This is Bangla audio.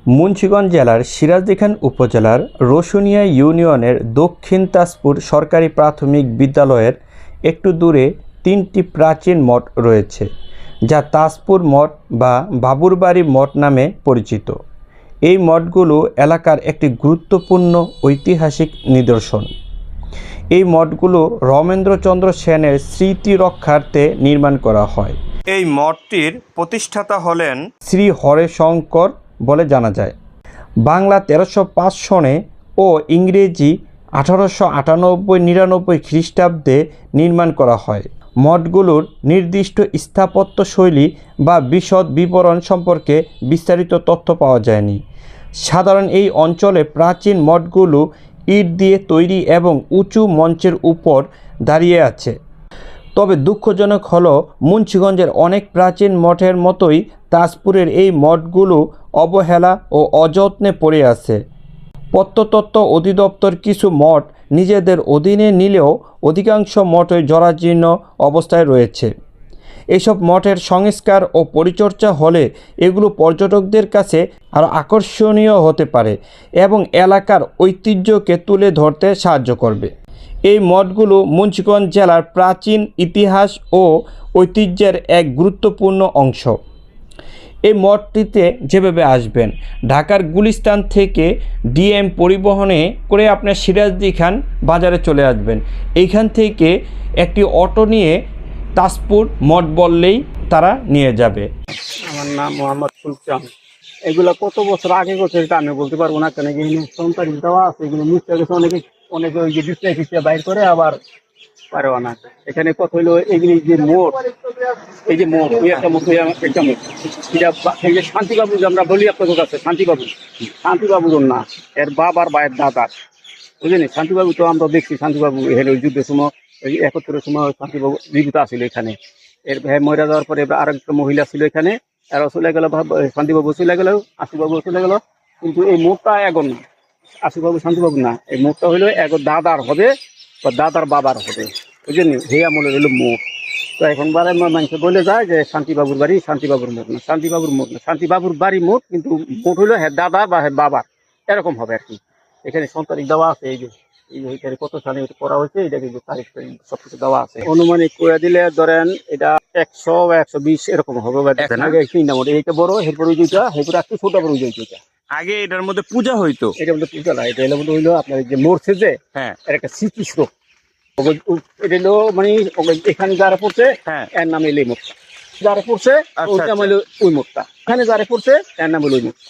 মুন্সিগঞ্জ জেলার সিরাজদিখান উপজেলার রসুনিয়া ইউনিয়নের দক্ষিণ তাজপুর সরকারি প্রাথমিক বিদ্যালয়ের একটু দূরে তিনটি প্রাচীন মঠ রয়েছে, যা তাজপুর মঠ বা বাবুরবাড়ি মঠ নামে পরিচিত। এই মঠগুলো এলাকার একটি গুরুত্বপূর্ণ ঐতিহাসিক নিদর্শন। এই মঠগুলো রমেন্দ্রচন্দ্র সেনের স্মৃতি রক্ষার্থে নির্মাণ করা হয়। এই মঠটির প্রতিষ্ঠাতা হলেন শ্রী হরেশঙ্কর বলে জানা যায়। বাংলা 1305 সনে ও ইংরেজি 1898-99 খ্রিস্টাব্দে নির্মাণ করা হয়। মঠগুলোর নির্দিষ্ট স্থাপত্যশৈলী বা বিশদ বিবরণ সম্পর্কে বিস্তারিত তথ্য পাওয়া যায়নি। সাধারণ এই অঞ্চলে প্রাচীন মঠগুলো ইট দিয়ে তৈরি এবং উঁচু মঞ্চের উপর দাঁড়িয়ে আছে। তবে দুঃখজনক হলো, মুন্সিগঞ্জের অনেক প্রাচীন মঠের মতোই তাজপুরের এই মঠগুলো অবহেলা ও অযত্নে পড়ে আছে। প্রত্নতত্ত্ব অধিদপ্তর কিছু মঠ নিজেদের অধীনে নিলেও অধিকাংশ মঠই জরাজীর্ণ অবস্থায় রয়েছে। এসব মঠের সংস্কার ও পরিচর্যা হলে এগুলো পর্যটকদের কাছে আরও আকর্ষণীয় হতে পারে এবং এলাকার ঐতিহ্যকে তুলে ধরতে সাহায্য করবে। এই মঠগুলো মুন্সিগঞ্জ জেলার প্রাচীন ইতিহাস ও ঐতিহ্যের এক গুরুত্বপূর্ণ অংশ। এই মঠটিতে যেভাবে আসবেন, ঢাকার গুলিস্তান থেকে ডিএম পরিবহনে করে আপনার সিরাজদিখান বাজারে চলে আসবেন। এইখান থেকে একটি অটো নিয়ে তাজপুর মঠ বললেই তারা নিয়ে যাবে। আমার নাম মোহাম্মদ ফুলচাঁদ। এগুলো কত বছর আগে করছে এটা আমি বলতে পারবো না, কেন সন্তান দেওয়া আছে, এগুলো মিশতে গেছে অনেকে ওই যে ডিসপ্লে বাইর করে আবার পারেও না। এখানে কত হইলো এগুলি যে মোট, এই যে মোট ওই একটা মোট একটা মোট, এই যে শান্তিবাবু যে আমরা বলি আপনাদের কাছে, শান্তিবাবুর না, এর বাবার বায়ের দাদার, বুঝলেন? শান্তিবাবু তো আমরা দেখছি, শান্তিবাবু এখানে ওই যুদ্ধের সময়, ওই 71-এর সময় শান্তিবাবু জীবিত আসছিল এখানে। এর ভাই মরে যাওয়ার পরে আর একটা মহিলা ছিল এখানে, এরাও চলে গেল, শান্তিবাবু চলে গেল, আশুবাবু চলে গেল। কিন্তু এই মোটটা এখন আশুবাবু শান্তিবাবু না, এই মোটটা হইলো এখন দাদার হবে বা দাদার বাবার হবে, বুঝলেন? হে আমলের হলো মোট। তো এখন মানুষে বলে যায় যে শান্তিবাবুর বাড়ি, শান্তিবাবুর মোট না, শান্তিবাবুর মোট না, শান্তিবাবুর বাড়ি মোট, কিন্তু মোট হইলো হ্যাঁ দাদা বা হ্যাঁ বাবার, এরকম হবে আর কি। এখানে সন্তানিক দেওয়া আছে, এই যে এইখানে কত সালে করা হয়েছে, এটা কিন্তু তারিখ সবকিছু দেওয়া আছে। অনুমানিক করে দিলে ধরেন এটা 100 বা 120 এরকম হবে। এইটা বড়, এরপরে দুইটা, এরপরে একটু ছোট বড় দুইটা। আগে এটার মধ্যে পূজা হইতো, এটার মধ্যে পূজা না, এটা হইলো আপনার যে মরছে যে, হ্যাঁ, এর একটা স্মৃতিস্রোত। এটা হলো মানে এখানে যারা পড়ছে, হ্যাঁ, এর নাম এলে মুক্তা, যারা পড়ছে ওইটা মানে ওই মুক্তা, এখানে যারা পড়ছে এর নাম হলো ওই মুক্তা।